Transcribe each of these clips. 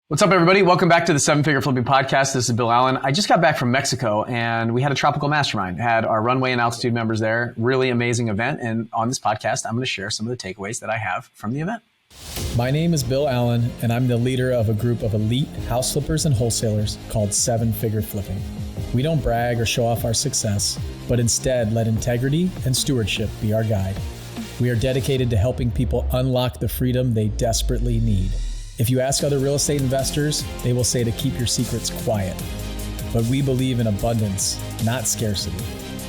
What's up, everybody? Welcome back to the Seven Figure Flipping Podcast. This is Bill Allen. I just got back from Mexico and we had a tropical mastermind. Had our Runway and Altitude members there. Really amazing event. And on this podcast, I'm going to share some of the takeaways that I have from the event. My name is Bill Allen, and I'm the leader of a group of elite house flippers and wholesalers called Seven Figure Flipping. We don't brag or show off our success, but instead let integrity and stewardship be our guide. We are dedicated to helping people unlock the freedom they desperately need. If you ask other real estate investors, they will say to keep your secrets quiet. But we believe in abundance, not scarcity.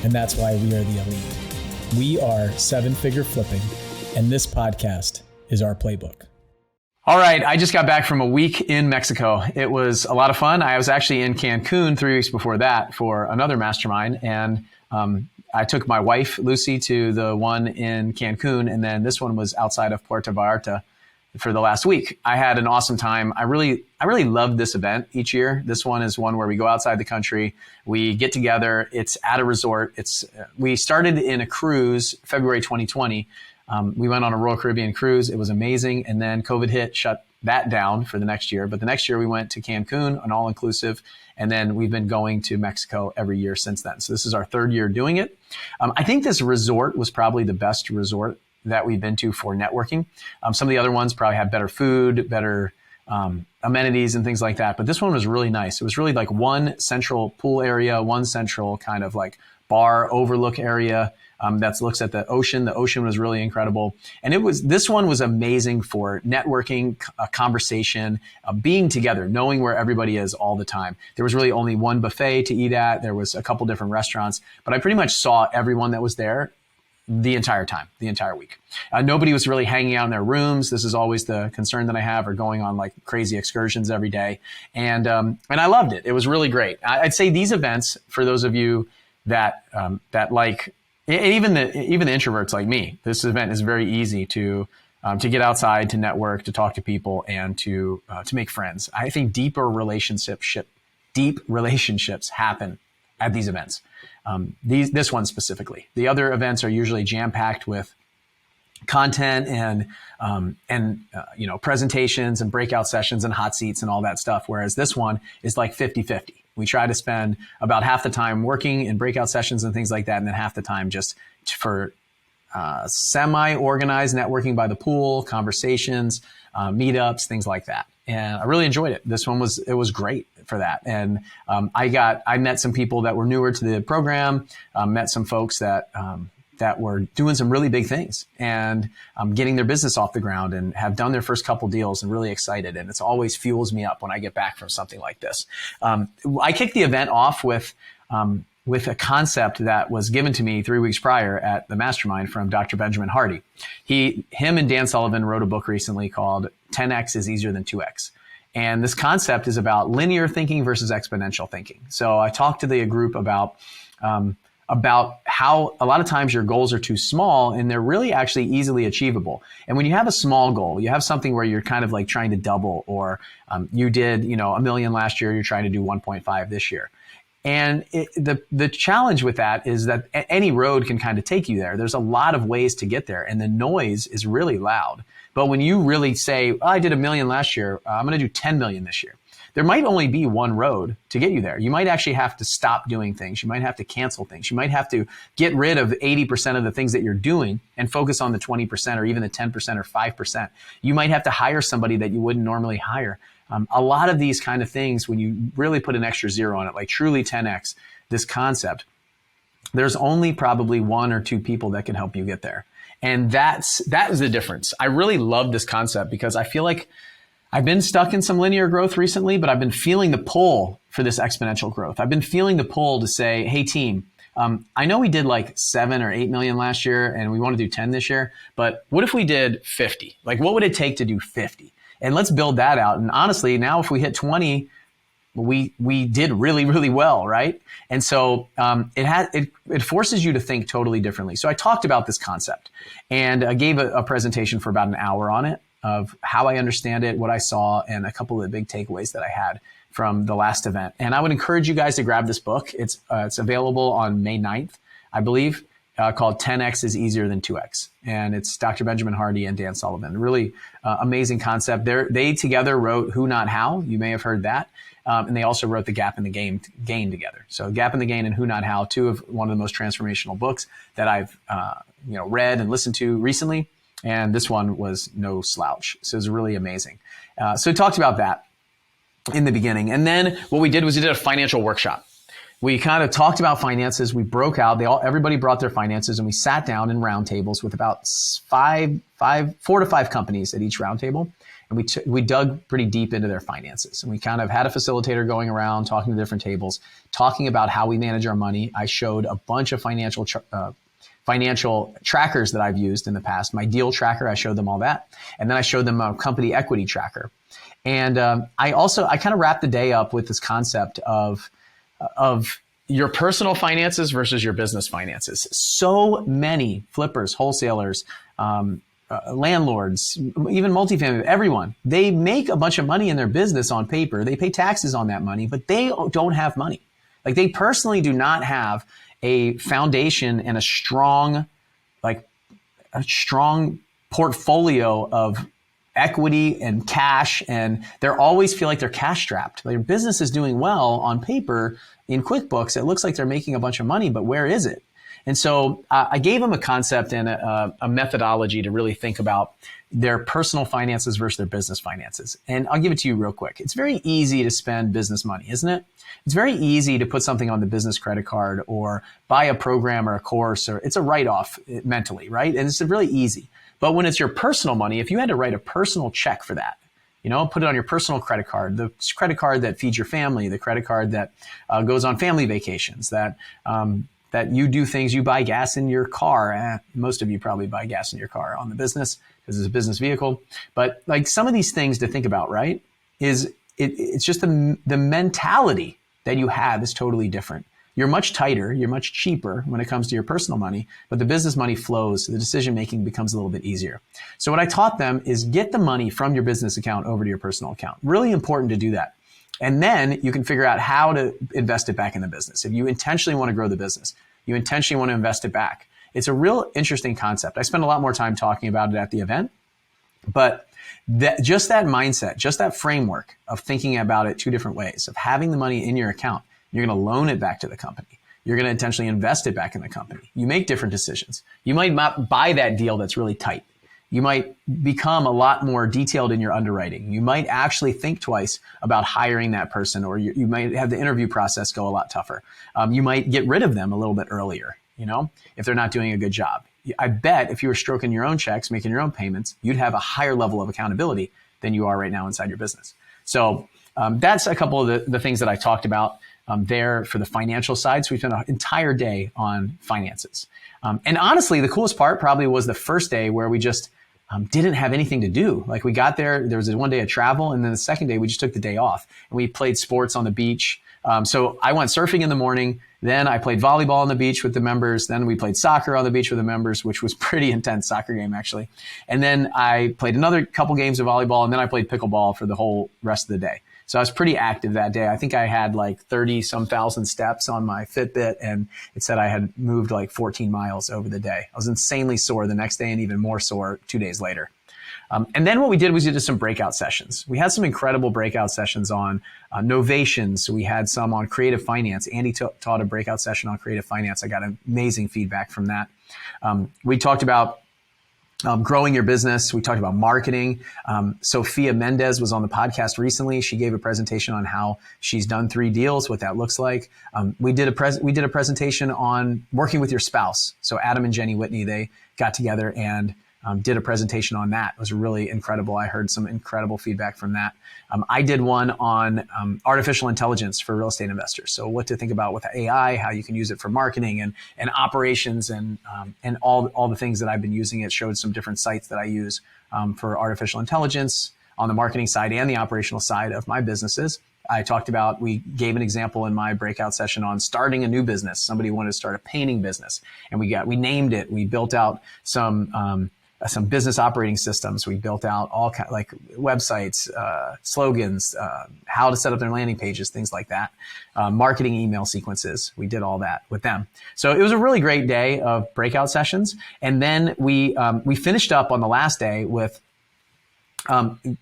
And that's why we are the elite. We are Seven Figure Flipping, and this podcast is our playbook. All right. I just got back from a week in Mexico. It was a lot of fun. I was actually in Cancun 3 weeks before that for another mastermind. And I took my wife, Lucy, to the one in Cancun. And then this one was outside of Puerto Vallarta for the last week. I had an awesome time. I really love this event each year. This one is one where we go outside the country. We get together. It's at a resort. We started in a cruise February 2020. We went on a Royal Caribbean cruise. It was amazing. And then COVID hit, shut that down for the next year. But the next year we went to Cancun, an all-inclusive. And then we've been going to Mexico every year since then. So this is our third year doing it. I think this resort was probably the best resort that we've been to for networking. Some of the other ones probably have better food, better amenities and things like that. But this one was really nice. It was really like one central pool area, one central kind of like bar overlook area that looks at the ocean. The ocean was really incredible. And this one was amazing for networking, conversation, being together, knowing where everybody is all the time. There was really only one buffet to eat at. There was a couple different restaurants, but I pretty much saw everyone that was there the entire time, the entire week. Nobody was really hanging out in their rooms. This is always the concern that I have, or going on like crazy excursions every day. And I loved it. It was really great. I'd say these events, for those of you that like, even the introverts like me, this event is very easy to get outside, to network, to talk to people, and to make friends. I think deep relationships happen at these events. This one specifically. The other events are usually jam-packed with content and presentations and breakout sessions and hot seats and all that stuff. Whereas this one is like 50-50. We try to spend about half the time working in breakout sessions and things like that, and then half the time just for semi-organized networking by the pool, conversations, meetups, things like that. And I really enjoyed it. This one was great for that. And I met some people that were newer to the program, met some folks that were doing some really big things and getting their business off the ground and have done their first couple deals and really excited. And it's always fuels me up when I get back from something like this. I kicked the event off with a concept that was given to me 3 weeks prior at the mastermind from Dr. Benjamin Hardy. Him and Dan Sullivan wrote a book recently called 10X is Easier Than 2X. And this concept is about linear thinking versus exponential thinking. So I talked to the group about how a lot of times your goals are too small and they're really actually easily achievable. And when you have a small goal, you have something where you're kind of like trying to double, or you did, $1 million last year, you're trying to do 1.5 this year. And the challenge with that is that any road can kind of take you there. There's a lot of ways to get there, and the noise is really loud. But when you really say, I did $1 million last year, I'm going to do 10 million this year, there might only be one road to get you there. You might actually have to stop doing things. You might have to cancel things. You might have to get rid of 80% of the things that you're doing and focus on the 20% or even the 10% or 5%. You might have to hire somebody that you wouldn't normally hire. A lot of these kind of things, when you really put an extra zero on it, like truly 10X, this concept, there's only probably one or two people that can help you get there. And that is the difference. I really love this concept because I feel like I've been stuck in some linear growth recently, but I've been feeling the pull for this exponential growth. I've been feeling the pull to say, hey team, I know we did like 7 or 8 million last year and we want to do 10 this year, but what if we did 50? Like what would it take to do 50? And let's build that out. And honestly, now if we hit 20, we did really, really well, right? And so it forces you to think totally differently. So I talked about this concept and I gave a presentation for about an hour on it, of how I understand it, what I saw, and a couple of the big takeaways that I had from the last event. And I would encourage you guys to grab this book. It's available on May 9th, I believe. called 10X is Easier Than 2X. And it's Dr. Benjamin Hardy and Dan Sullivan. Really amazing concept. They together wrote Who Not How. You may have heard that. And they also wrote The Gap and the Gain together. So Gap and the Gain and Who Not How, two of one of the most transformational books that I've read and listened to recently. And this one was no slouch. So it was really amazing. So we talked about that in the beginning. And then what we did was we did a financial workshop. We kind of talked about finances. We broke out. Everybody brought their finances, and we sat down in round tables with about 4 to 5 companies at each round table. And we dug pretty deep into their finances. And we kind of had a facilitator going around, talking to different tables, talking about how we manage our money. I showed a bunch of financial trackers that I've used in the past. My deal tracker, I showed them all that. And then I showed them a company equity tracker. And I kind of wrapped the day up with this concept of your personal finances versus your business finances. So many flippers, wholesalers, landlords, even multifamily, everyone, they make a bunch of money in their business on paper. They pay taxes on that money, but they don't have money. Like, they personally do not have a foundation and a strong portfolio of equity and cash, and they always feel like they're cash strapped. Their business is doing well on paper in QuickBooks. It looks like they're making a bunch of money, but where is it? And so I gave them a concept and a methodology to really think about their personal finances versus their business finances. And I'll give it to you real quick. It's very easy to spend business money, isn't it? It's very easy to put something on the business credit card or buy a program or a course, or it's a write-off mentally, right? And it's really easy. But when it's your personal money, if you had to write a personal check for that, put it on your personal credit card, the credit card that feeds your family, the credit card that goes on family vacations, that you do things, you buy gas in your car. Most of you probably buy gas in your car on the business because it's a business vehicle. But like, some of these things to think about, right, it's just the mentality that you have is totally different. You're much tighter, you're much cheaper when it comes to your personal money, but the business money flows, so the decision-making becomes a little bit easier. So what I taught them is get the money from your business account over to your personal account. Really important to do that. And then you can figure out how to invest it back in the business. If you intentionally want to grow the business, you intentionally want to invest it back. It's a real interesting concept. I spent a lot more time talking about it at the event, but just that mindset, just that framework of thinking about it two different ways, of having the money in your account, you're going to loan it back to the company. You're going to intentionally invest it back in the company. You make different decisions. You might not buy that deal that's really tight. You might become a lot more detailed in your underwriting. You might actually think twice about hiring that person, or you might have the interview process go a lot tougher. You might get rid of them a little bit earlier, if they're not doing a good job. I bet if you were stroking your own checks, making your own payments, you'd have a higher level of accountability than you are right now inside your business. So that's a couple of the things that I talked about there for the financial side. So we spent an entire day on finances. And honestly, the coolest part probably was the first day where we just didn't have anything to do. Like, we got there was one day of travel, and then the second day we just took the day off and we played sports on the beach. So I went surfing in the morning, then I played volleyball on the beach with the members, then we played soccer on the beach with the members, which was pretty intense soccer game actually. And then I played another couple games of volleyball, and then I played pickleball for the whole rest of the day. So I was pretty active that day. I think I had like 30 some thousand steps on my Fitbit, and it said I had moved like 14 miles over the day. I was insanely sore the next day and even more sore 2 days later. And then what we did was we did some breakout sessions. We had some incredible breakout sessions on novations. So we had some on creative finance. Andy taught a breakout session on creative finance. I got amazing feedback from that. We talked about growing your business. We talked about marketing. Sophia Mendez was on the podcast recently. She gave a presentation on how she's done 3 deals, what that looks like. We did a presentation on working with your spouse. So Adam and Jenny Whitney, they got together and did a presentation on that. It was really incredible. I heard some incredible feedback from that. I did one on artificial intelligence for real estate investors. So what to think about with AI, how you can use it for marketing and operations and all the things that I've been using. It showed some different sites that I use for artificial intelligence on the marketing side and the operational side of my businesses. We gave an example in my breakout session on starting a new business. Somebody wanted to start a painting business, and we named it. We built out some some business operating systems. We built out all like websites, slogans, how to set up their landing pages, things like that. Marketing email sequences. We did all that with them. So it was a really great day of breakout sessions. And then we finished up on the last day with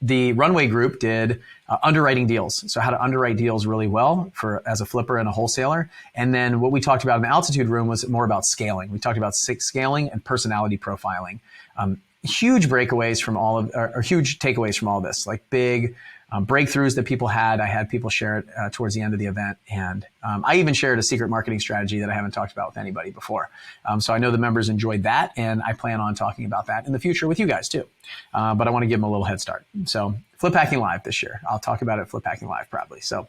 the Runway group did underwriting deals. So how to underwrite deals really well as a flipper and a wholesaler. And then what we talked about in the altitude room was more about scaling. We talked about scaling and personality profiling. Huge breakaways from or huge takeaways from all this, like big breakthroughs that people had. I had people share it towards the end of the event. And I even shared a secret marketing strategy that I haven't talked about with anybody before. So I know the members enjoyed that, and I plan on talking about that in the future with you guys too. But I want to give them a little head start. So Flip Hacking Live this year. I'll talk about it at Flip Hacking Live probably. So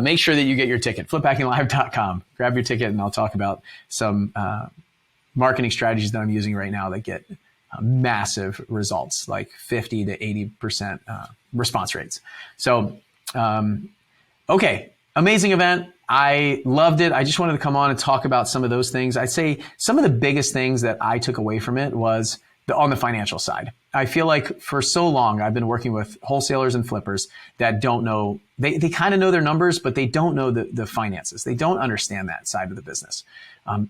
make sure that you get your ticket, fliphackinglive.com. Grab your ticket, and I'll talk about some marketing strategies that I'm using right now that get massive results, like 50 to 80% response rates. So, okay, amazing event. I loved it. I just wanted to come on and talk about some of those things. I'd say some of the biggest things that I took away from it was on the financial side. I feel like for so long, I've been working with wholesalers and flippers that don't know, they kind of know their numbers, but they don't know the finances. They don't understand that side of the business.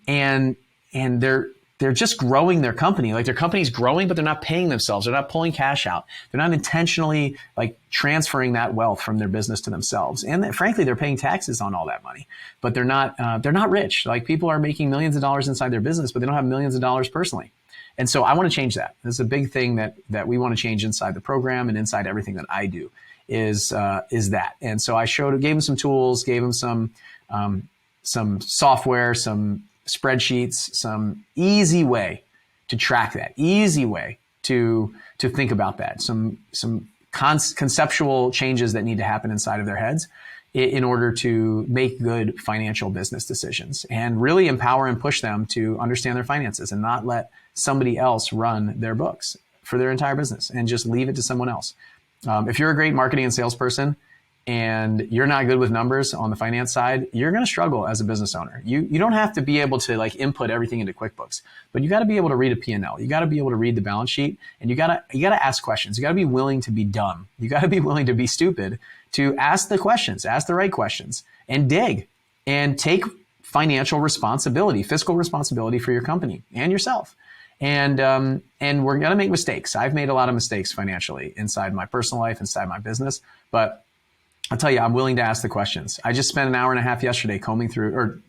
And they're just growing their company. Like their company's growing, but they're not paying themselves. They're not pulling cash out. They're not intentionally like transferring that wealth from their business to themselves. And frankly, they're paying taxes on all that money, but they're not rich. Like people are making millions of dollars inside their business, but they don't have millions of dollars personally. And so I want to change that. This is a big thing that we want to change inside the program and inside everything that I do is that. And so I gave them some tools, gave them some software, some spreadsheets, some easy way to track that, easy way to think about that, some conceptual changes that need to happen inside of their heads in order to make good financial business decisions and really empower and push them to understand their finances and not let somebody else run their books for their entire business and just leave it to someone else. If you're a great marketing and salesperson and you're not good with numbers on the finance side, you're going to struggle as a business owner. You don't have to be able to like input everything into QuickBooks, but you got to be able to read a P&L. You got to be able to read the balance sheet, and you got to ask questions. You got to be willing to be dumb. You got to be willing to be stupid, to ask the questions, ask the right questions, and dig and take financial responsibility, fiscal responsibility for your company and yourself. And we're going to make mistakes. I've made a lot of mistakes financially inside my personal life, inside my business, but I'll tell you, I'm willing to ask the questions. I just spent an hour and a half yesterday combing through, or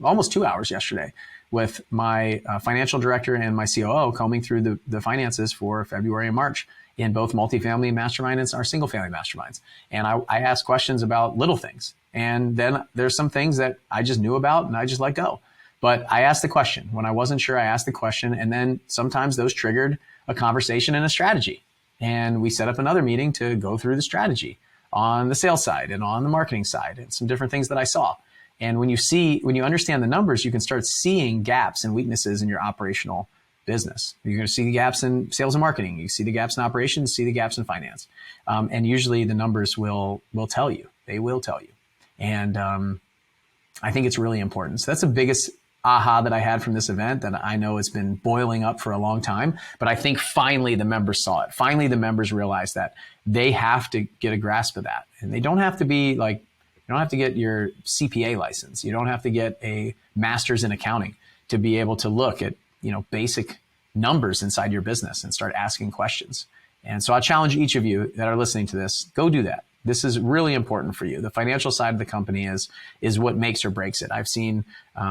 almost 2 hours yesterday with my financial director and my COO combing through the finances for February and March in both multifamily and mastermind and our single family masterminds. And I asked questions about little things. And then there's some things that I just knew about and I just let go. But I asked the question. When I wasn't sure, I asked the question. And then sometimes those triggered a conversation and a strategy. And we set up another meeting to go through the strategy on the sales side and on the marketing side and some different things that I saw. And when you understand the numbers, you can start seeing gaps and weaknesses in your operational business. You're going to see the gaps in sales and marketing. You see the gaps in operations, see the gaps in finance. And usually the numbers will tell you. They will tell you. And I think it's really important. So that's the biggest aha that I had from this event that I know has been boiling up for a long time. But I think finally the members saw it. Finally, the members realized that they have to get a grasp of that. And they don't have to be like, you don't have to get your CPA license. You don't have to get a master's in accounting to be able to look at, basic numbers inside your business and start asking questions. And so I challenge each of you that are listening to this, go do that. This is really important for you. The financial side of the company is what makes or breaks it. I've seen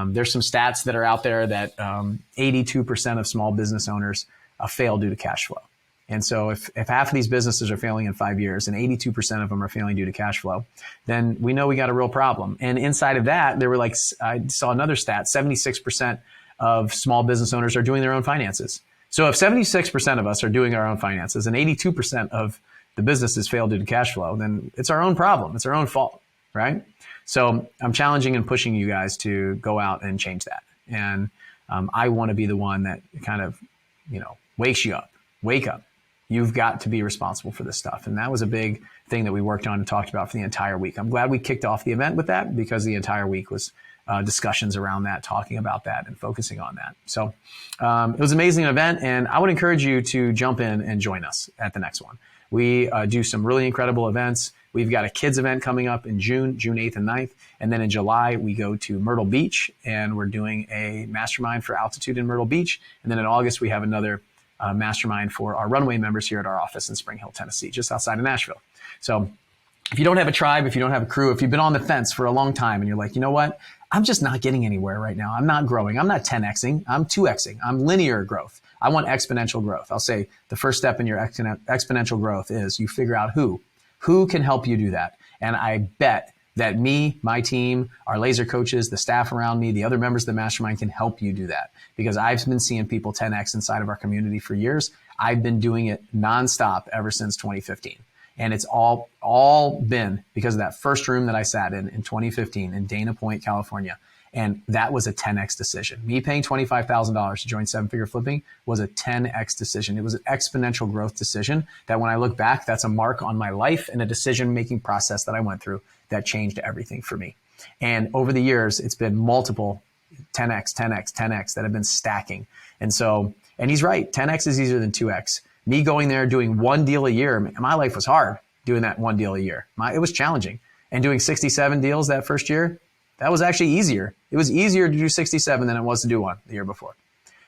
there's some stats that are out there that 82% of small business owners fail due to cash flow. And so if half of these businesses are failing in 5 years and 82% of them are failing due to cash flow, then we know we got a real problem. And inside of that, there were I saw another stat, 76% of small business owners are doing their own finances. So if 76% of us are doing our own finances and 82% of the businesses fail due to cash flow, then it's our own problem. It's our own fault, right? So I'm challenging and pushing you guys to go out and change that. And I want to be the one that kind of, wakes you up. Wake up. You've got to be responsible for this stuff. And that was a big thing that we worked on and talked about for the entire week. I'm glad we kicked off the event with that because the entire week was discussions around that, talking about that and focusing on that. So it was an amazing event, and I would encourage you to jump in and join us at the next one. We do some really incredible events. We've got a kids event coming up in June 8th and 9th. And then in July, we go to Myrtle Beach, and we're doing a mastermind for altitude in Myrtle Beach. And then in August, we have another mastermind for our Runway members here at our office in Spring Hill, Tennessee, just outside of Nashville. So if you don't have a tribe, if you don't have a crew, if you've been on the fence for a long time and you're like, you know what, I'm just not getting anywhere right now. I'm not growing. I'm not 10Xing. I'm 2Xing. I'm linear growth. I want exponential growth. I'll say the first step in your exponential growth is you figure out who can help you do that. And I bet that me, my team, our laser coaches, the staff around me, the other members of the mastermind can help you do that, because I've been seeing people 10X inside of our community for years. I've been doing it nonstop ever since 2015. And it's all been because of that first room that I sat in 2015 in Dana Point, California. And that was a 10X decision. Me paying $25,000 to join Seven Figure Flipping was a 10X decision. It was an exponential growth decision that when I look back, that's a mark on my life and a decision-making process that I went through that changed everything for me. And over the years, it's been multiple 10X, 10X, 10X that have been stacking. And he's right, 10X is easier than 2X. Me going there, doing one deal a year, my life was hard doing that one deal a year. It was challenging. And doing 67 deals that first year, that was actually easier. It was easier to do 67 than it was to do one the year before.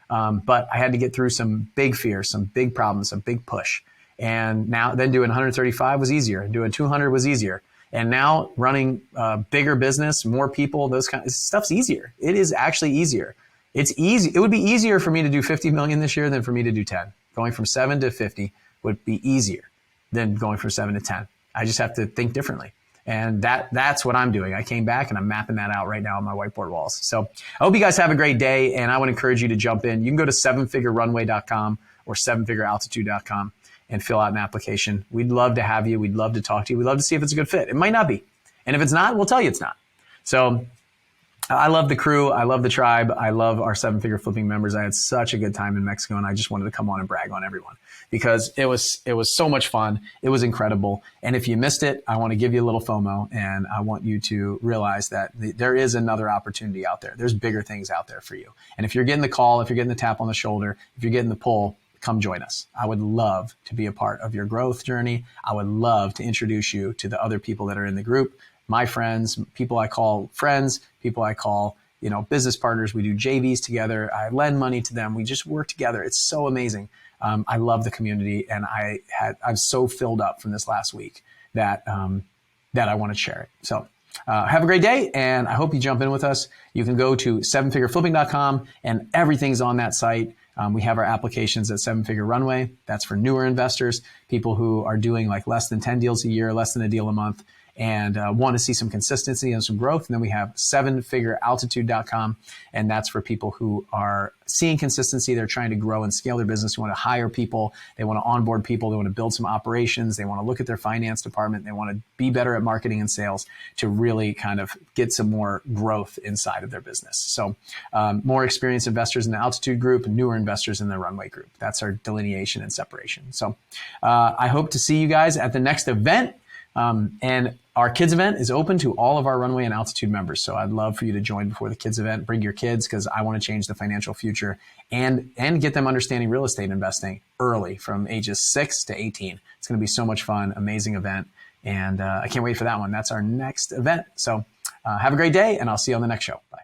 But I had to get through some big fears, some big problems, a big push. And then doing 135 was easier. Doing 200 was easier. And now running a bigger business, more people, those kind of stuff's easier. It is actually easier. It's easy. It would be easier for me to do 50 million this year than for me to do 10. Going from 7 to 50 would be easier than going from 7 to 10. I just have to think differently. And that's what I'm doing. I came back and I'm mapping that out right now on my whiteboard walls. So I hope you guys have a great day, and I would encourage you to jump in. You can go to sevenfigurerunway.com or sevenfigurealtitude.com and fill out an application. We'd love to have you. We'd love to talk to you. We'd love to see if it's a good fit. It might not be. And if it's not, we'll tell you it's not. So I love the crew. I love the tribe. I love our Seven Figure Flipping members. I had such a good time in Mexico, and I just wanted to come on and brag on everyone because it was so much fun. It was incredible. And if you missed it, I want to give you a little FOMO, and I want you to realize that there is another opportunity out there. There's bigger things out there for you. And if you're getting the call, if you're getting the tap on the shoulder, if you're getting the pull, come join us. I would love to be a part of your growth journey. I would love to introduce you to the other people that are in the group. My friends, people I call friends, people I call, business partners. We do JVs together. I lend money to them. We just work together. It's so amazing. I love the community, and I'm so filled up from this last week that I want to share it. So have a great day, and I hope you jump in with us. You can go to sevenfigureflipping.com, and everything's on that site. We have our applications at Seven Figure Runway. That's for newer investors, people who are doing like less than 10 deals a year, less than a deal a month, and want to see some consistency and some growth. And then we have sevenfigurealtitude.com, and that's for people who are seeing consistency. They're trying to grow and scale their business. They want to hire people. They want to onboard people. They want to build some operations. They want to look at their finance department. They want to be better at marketing and sales to really kind of get some more growth inside of their business. So more experienced investors in the altitude group, newer investors in the runway group. That's our delineation and separation. So I hope to see you guys at the next event. And our kids event is open to all of our runway and altitude members. So I'd love for you to join before the kids event. Bring your kids, because I want to change the financial future and get them understanding real estate investing early from ages 6 to 18. It's going to be so much fun, amazing event. And I can't wait for that one. That's our next event. So have a great day, and I'll see you on the next show. Bye.